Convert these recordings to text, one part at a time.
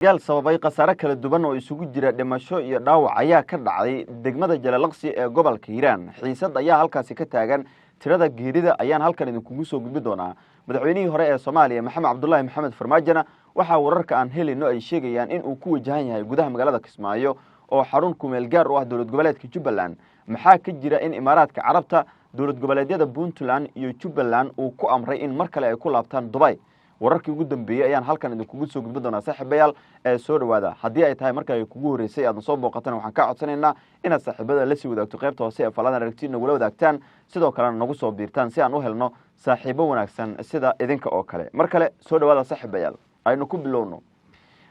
gaal sababay khasaare kala duwan oo isugu jira dhimasho iyo dhaawac ayaa ka dhacday degmada Jalalaqsi ee gobolka Hiiraan. Xiisad ayaa halkaasi ka taagan, tirada geerida ayaan halkan idinkugu soo gudbin doonaa. Madaxweynihii hore ee Soomaaliya Maxamed Cabdullaahi Maxamed Farmaajana waxa wararka aan helino ay sheegayaan in uu ku wajahan yahay gudaha magaalada Kismaayo oo xarun ku meel gaar u ah dowlad goboleedka Jubbaland. Maxaa ka jira in Imaaraadka Carabta, dowlad goboleedyada Puntland iyo Jubbaland uu ku amray in mar kale ay ku laabtaan Dubai? wararkii ugu dambeeyay ayaan halkan idinkugu soo gudbin doonaa saaxiibayaal ee soo dhawaada. Haddii ay tahay markay kugu horeysay aad soo booqataan, waxaan ka codsanaynaa inaad saaxiibada la sii wadaagto qaybta hoose ee faladan aragtiina wala wadaagtaan, sidoo kale nagu soo biirtaan si aan u helno saaxiibo wanaagsan sida idinka oo kale. Mar kale soo dhawaada saaxiibayaal, aynu ku bilowno.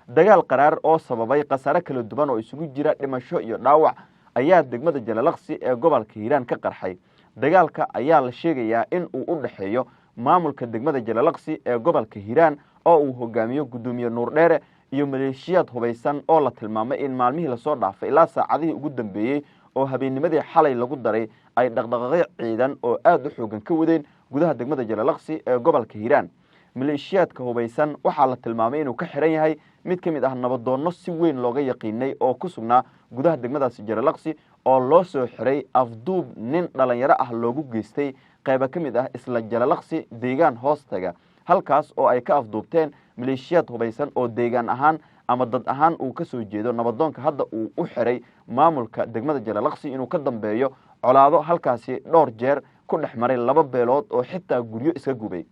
Dagaal qaraar oo sababay khasaare kala duwan oo isugu jira dhimasho iyo dhaawac ayaa degmada Jalalaqsi ee gobolka Hiiraan ka qarxay. Dagaalka ayaa la sheegayaa in uu u dhaxeeyo maamulka degmada Jalalaqsi ee gobolka Hiiraan oo uu hogaamiyo gudoomiye Nuur Dheere iyo maleeshiyad hubeysan oo la tilmaamay in maalmihii la soo dhaafay ilaa saacadihii ugu dambeeyay oo habeennimadii xalay lagu daray ay dhaqdhaqaaqyo ciidan oo aad u xoogan ka wadeen gudaha degmada Jalalaqsi ee gobolka Hiiraan. maleeshiyadka hubeysan waxaa la tilmaamay inuu ka xiran yahay mid ka mid ah nabadoonno si weyn looga yaqiinay oo ku sugnaa gudaha degmadaasi Jalalaqsi oo loo soo xiray afduub nin dhalinyaro ah loogu geystay qayb ka mid ah isla Jalalaqsi deegaan hoostaga, halkaas oo ay ka afduubteen maleeshiyad hubeysan oo deegaan ahaan ama dad ahaan uu ka soo jeedo nabadoonka hadda uu u xiray maamulka degmada Jalalaqsi inuu ka dambeeyo colaado halkaasi dhowr jeer ku dhexmaray laba beelood oo xitaa guryo iska gubay.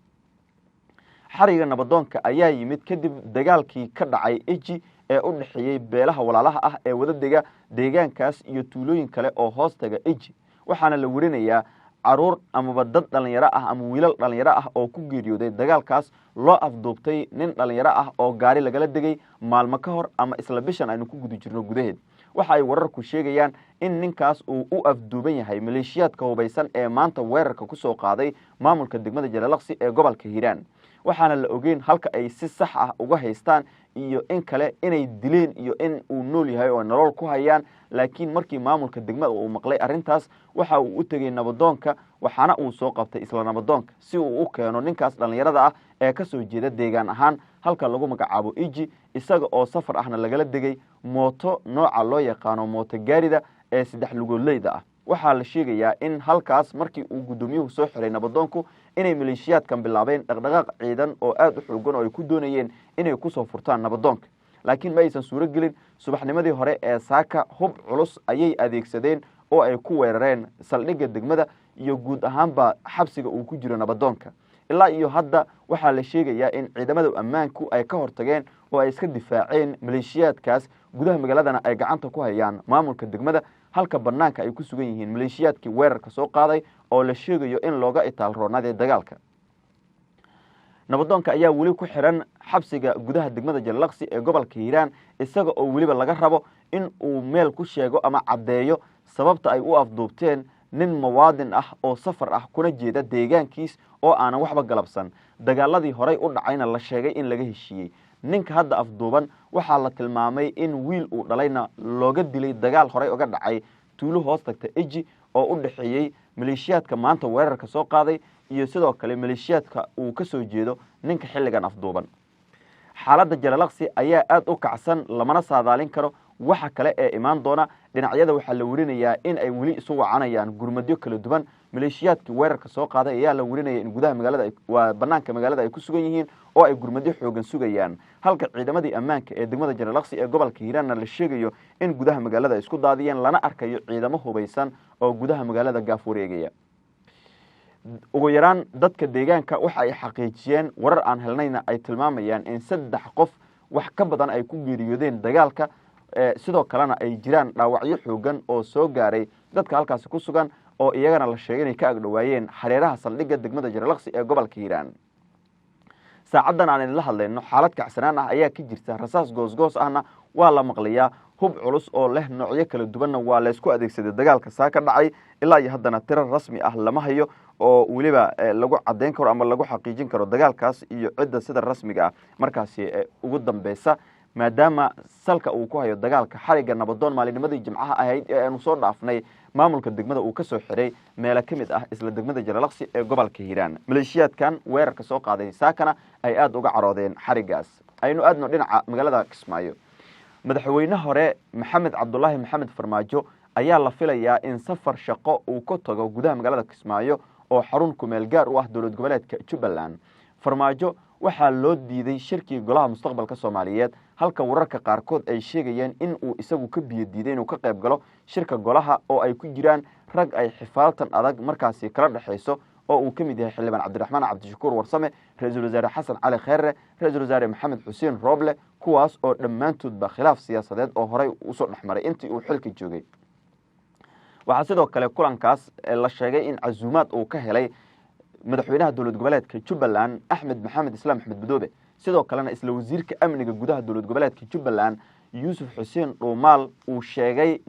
xariga nabadoonka ayaa yimid kadib dagaalkii ka dhacay Eji ee u dhaxeeyay beelaha walaalaha ah ee wadadega deegaankaas iyo tuulooyin kale oo hoostaga Eji, waxaana la warinayaa caruur ama dad dhalinyaro ah ama wiilal dhalinyaro ah oo ku geeriyooday dagaalkaas loo afduubtay nin dhalinyaro ah oo gaari lagala degay maalmo ka hor ama isla bishan aynu ku guda jirno gudaheed. waxa ay wararku sheegayaan in ninkaas uu u afduuban yahay maleeshiyadka hubeysan ee maanta weerarka ku soo qaaday maamulka degmada Jalalaqsi ee gobolka Hiiraan. waxaana la ogeyn halka ay si sax ah uga haystaan iyo in kale inay dileen iyo in uu nool yahay oo nolol ku hayaan, laakiin markii maamulka degmada uu maqlay arintaas waxa uu u tagay nabadoonka, waxaana uu soo qabtay isla nabadoonka si uu u keeno ninkaas dhalinyarada ah ee ka soo jeeda deegaan ahaan halka lagu magacaabo Eji, isaga oo safar ahna lagala degay mooto nooca loo yaqaano mooto gaarida ee saddex lugoodleyda ah. waxaa la sheegayaa in halkaas markii uu gudoomiyuhu soo xiray nabadoonku inay maleeshiyadkan bilaabeen dhaqdhaqaaq ciidan oo aad u xoogan oo ay ku doonayeen inay ku soo furtaan nabadoonka, laakiin ma aysan suuro gelin. subaxnimadii hore ee saaka hub culus ayay adeegsadeen oo ay ku weerareen saldhigga degmada iyo guud ahaanba xabsiga uu ku jiro nabadoonka. ilaa iyo hadda waxaa la sheegayaa in ciidamada ammaanku ay ka hortageen oo ay iska difaaceen maleeshiyadkaas, gudaha magaaladana ay gacanta ku hayaan maamulka degmada, halka banaanka ay ku sugan yihiin maleeshiyadkii weerarka soo qaaday oo la sheegayo in looga itaal roonadee dagaalka. nabadoonka ayaa weli ku xiran xabsiga gudaha degmada Jalalaqsi ee gobolka Hiiraan, isaga oo weliba laga rabo in uu meel ku sheego ama caddeeyo sababta ay u afduubteen nin muwaadin ah oo safar ah kuna jeeda deegaankiis oo aanan waxba galabsan. dagaaladii horey u dhacayna la sheegay in laga heshiiyey. ninka hadda afduuban waxaa la tilmaamay in wiil uu dhalayna looga dilay dagaal horey uga dhacay tuulo hoos tagta Eji oo u dhaxeeyay maleeshiyadka maanta weerarka soo qaaday iyo sidoo kale maleeshiyadka uu ka soo jeedo ninka xilligan afduuban. xaaladda Jalalaqsi ayaa aad u kacsan, lamana saadaalin karo waxa kale ee imaan doona. dhinacyada waxaa la warinayaa in ay weli isu wacanayaan gurmadyo kala duwan. maleeshiyadkii weerarka soo qaaday ayaa la warinaya in gudaha magaalada waa banaanka magaalada ay ku sugan yihiin oo ay gurmadyo xoogan sugayaan, halka ciidamadii ammaanka ee degmada Jalalaqsi ee gobolka Hiiraanna la sheegayo in gudaha magaalada ay isku daadiyeen, lana arkayo ciidamo hubeysan oo gudaha magaalada gaaf wareegaya. ugu yaraan dadka deegaanka waxa ay xaqiijiyeen, warar aan helnayna ay tilmaamayaan in 3 qof wax ka badan ay ku geeriyoodeen dagaalka, sidoo kalena ay jiraan dhaawacyo xoogan oo soo gaaray dadka halkaasi ku sugan oo iyagana la sheegay inay ka agdhawaayeen xareeraha saldhigga degmada Jalalaqsi ee gobolka Hiiraan. saacadan aan la hadlayno xaalad kacsanaan ah ayaa ka jirta, rasaas goosgoos ahna waa la maqlayaa, hub culus oo leh noocyo kala duwanna waa la isku adeegsaday dagaalka saa ka dhacay. ilaa iyo haddana tiro rasmi ah lama hayo oo weliba lagu caddeyn karo ama lagu xaqiijin karo dagaalkaas iyo cidda sida rasmiga ah markaasi ugu dambeysa. maadaama salka uu ku hayo dagaalka xariga nabadoon maalinimadii jimcaha ahayd ee aanu soo dhaafnay maamulka degmada uu ka soo xiray meelo ka mid ah isla degmada Jalalaqsi ee gobolka Hiiraan. Maleeshiyaadkan weerarka soo qaaday saakana ay aad uga caroodeen xarigaas. aynu aadno dhinaca magaalada Kismaayo. madaxweynaha hore Maxamed Cabdullaahi Maxamed Farmaajo ayaa la filayaa in safar shaqo uu ka tago gudaha magaalada Kismaayo oo xarun ku meel gaar u ah dowlad goboleedka Jubbaland. Farmaajo waxaa loo diiday shirkii golaha mustaqbalka Soomaaliyeed halka wararka qaarkood ay sheegayeen in uu isagu ka biyo diiday inuu ka qayb galo shirka golaha oo ay ku jiraan rag ay xifaaltan adag markaasi kala dhaxayso oo uu ka mid yahay xildhibaan Cabdiraxmaan Cabdishakuur Warsame, ra'iisul wasaare Xasan Cali Khayre, ra'iisul wasaare Maxamed Xuseen Rooble, kuwaas oo dhammaantoodba khilaaf siyaasadeed oo horey u soo dhaxmaray intii uu xilka joogay. waxaa sidoo kale kulankaas la sheegay in casuumaad uu ka helay madaxweynaha dowlad goboleedka Jubbaland Axmed Maxamed Islaam Axmed Madoobe, sidoo kalena isla wasiirka amniga gudaha dowlad goboleedka Jubbaland Yuusuf Xuseen Dhuumaal uu sheegay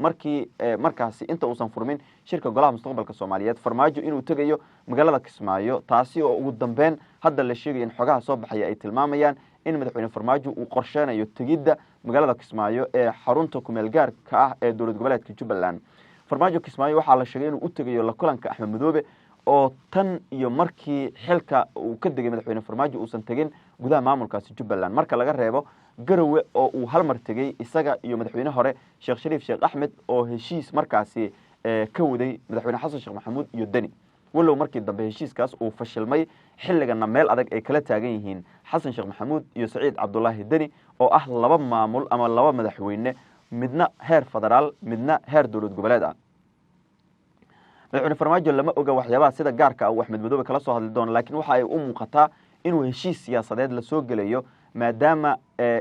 markaasi inta uusan furmin shirka golaha mustaqbalka Soomaaliyeed Farmaajo inuu tagayo magaalada Kismaayo, taasi oo ugu dambeyn hadda la sheegay in xogaha soo baxaya ay tilmaamayaan in madaxweyne Farmaajo uu qorsheynayo tegidda magaalada Kismaayo ee xarunta ku meel gaarka ah ee dowlad goboleedka Jubbaland. Farmaajo Kismaayo waxaa la sheegay inuu u tagayo la kulanka Axmed Madoobe oo tan iyo markii xilka uu ka degay madaxweyne Farmaajo uusan tagin gudaha maamulkaasi Jubbaland marka laga reebo Garowe oo uu hal mar tagay isaga iyo madaxweyne hore Sheekh Shariif Sheekh Axmed oo heshiis markaasi ka waday madaxweyne Xasan Sheekh Maxamuud iyo Dani. walow markii dambe heshiiskaas uu fashilmay xilligana meel adag ay kala taagan yihiin Xasan Sheekh Maxamuud iyo Saciid Cabdullaahi Dani oo ah laba maamul ama laba madaxweyne midna heer federaal midna heer dowlad goboleed ah. madaxweyne Farmaajo lama oga waxyaabaha sida gaarka ah uu Axmed Madoobe kala soo hadli doono, laakiin waxa ay u muuqataa inuu heshiis siyaasadeed la soo gelayo maadaama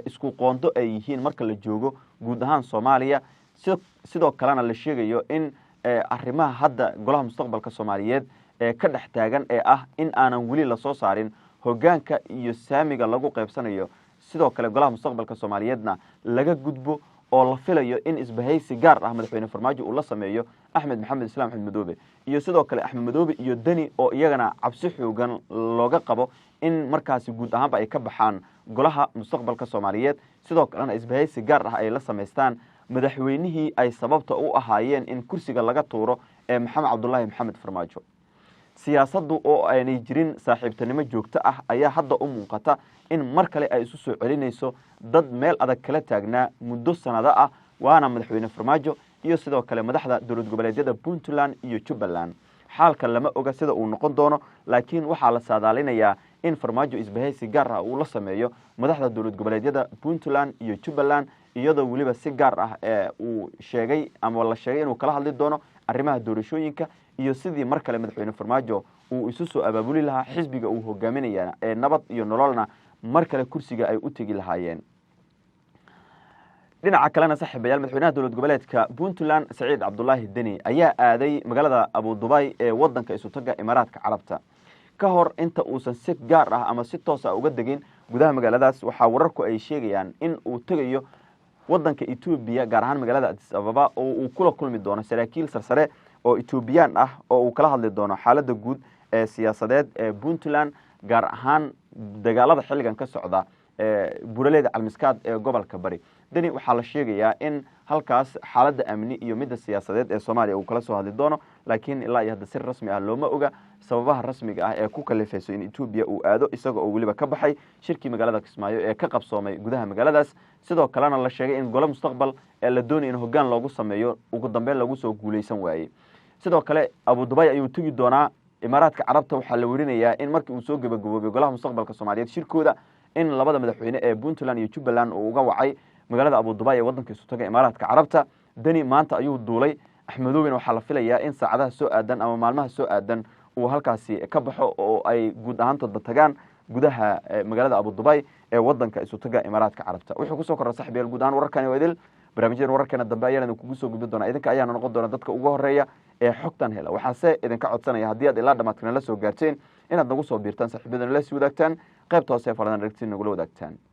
isku qoonto ay yihiin marka la joogo guud ahaan Soomaaliya. sidoo kalena la sheegayo in arrimaha hadda golaha mustaqbalka Soomaaliyeed ka dhex taagan ee ah in aanan weli la soo saarin hoggaanka iyo saamiga lagu qaybsanayo. sidoo kale golaha mustaqbalka Soomaaliyeedna laga gudbo oo la filayo in isbahaysi gaar ah madaxweyne Farmaajo uu la sameeyo Axmed Maxamed Islaam Axmed Madoobe iyo sidoo kale Axmed Madoobe iyo Dani oo iyagana cabsi xoogan looga qabo in markaasi guud ahaanba ay ka baxaan golaha mustaqbalka Soomaaliyeed. sidoo kalena isbahaysi gaar ah ay la sameystaan madaxweynihii ay sababta u ahaayeen in kursiga laga tuuro ee Maxamed Cabdullaahi Maxamed Farmaajo. siyaasaddu oo aanay jirin saaxiibtinimo joogto ah ayaa hadda u muuqata in mar kale ay isu soo celinayso dad meel adag kala taagnaa muddo sanado ah, waana madaxweyne Farmaajo iyo sidoo kale madaxda dowlad goboleedyada Puntland iyo Jubbaland. xaalka lama oga sida uu noqon doono, laakiin waxaa la saadaalinayaa in Farmaajo isbahaysi gaar ah uu la sameeyo madaxda dowlad goboleedyada Puntland iyo Jubbaland iyadoo waliba si gaar ah uu sheegay ama la sheegay inuu kala hadli doono arrimaha doorashooyinka iyo sidii mar kale madaxweyne Farmaajo uu isu soo abaabuli lahaa xisbiga uu hogaaminayana ee nabad iyo nololna mar kale kursiga ay u tagi lahaayeen. dhinaca kalena saaxiibayaal madaxweynaha dowlad goboleedka Puntland Saciid Cabdullaahi Dani ayaa aaday magaalada Abu Dhabi ee wadanka isu taga Imaaraadka Carabta. ka hor inta uusan si gaar ah ama si toos ah uga degin gudaha magaaladaas waxaa wararku ay sheegayaan in uu tagayo wadanka Ethiopia gaar ahaan magaalada Addis Ababa oo uu kula kulmi doono saraakiil sarsare oo Ethiopian ah oo uu kala hadli doono xaaladda guud ee siyaasadeed ee Puntland gaar ahaan dagaalada xilligan ka socda buraleyda Calmiskaad ee gobolka Bari. Dani waxaa la sheegayaa in halkaas xaaladda amni iyo midda siyaasadeed ee Soomaaliya uu kala soo hadli doono, laakiin ilaa iyo hadda si rasmi ah looma oga sababaha rasmiga ah ee ku kalifayso in Ethiopia uu aado isaga oo waliba ka baxay shirkii magaalada Kismaayo ee ka qabsoomay gudaha magaaladaas. sidoo kalena la sheegay in golo mustaqbal ee la doonayo in hoggaan loogu sameeyo ugu dambeyn lagu soo guuleysan waayay. sidoo kale Abu Dhabi ayuu tagi doonaa Imaaraadka Carabta. waxaa la warinayaa in markii uu soo gabagaboobay golaha mustaqbalka Soomaaliyeed shirkooda in labada madaxweyne ee Puntland iyo Jubbaland uu uga wacay magaalada Abu Dhabi ee wadanka isu taga Imaaraadka Carabta. Dani maanta ayuu duulay. Axmed Madoobe waxaa la filayaa in saacadaha soo aadan ama maalmaha soo aadan uu halkaasi ka baxo oo ay guud ahaantoodba tagaan gudaha magaalada Abu Dhabi ee wadanka isu taga Imaaraadka Carabta. wuxuu ku soo koray saaxiibayaal guud ahaan wararkani waa idil barnaamijyada wararkana dambe ayaan kugu soo gudbin doonaa. idinka ayaana noqon doona dadka ugu horeeya ee xogtan hela. waxaase idinka codsanaya haddii aad ilaa dhamaadkana la soo gaarteen inaad nagu soo biirtaan saaxiibadana la sii wadaagtaan qaybta hoose ee faladan aragtiin nagula wadaagtaan.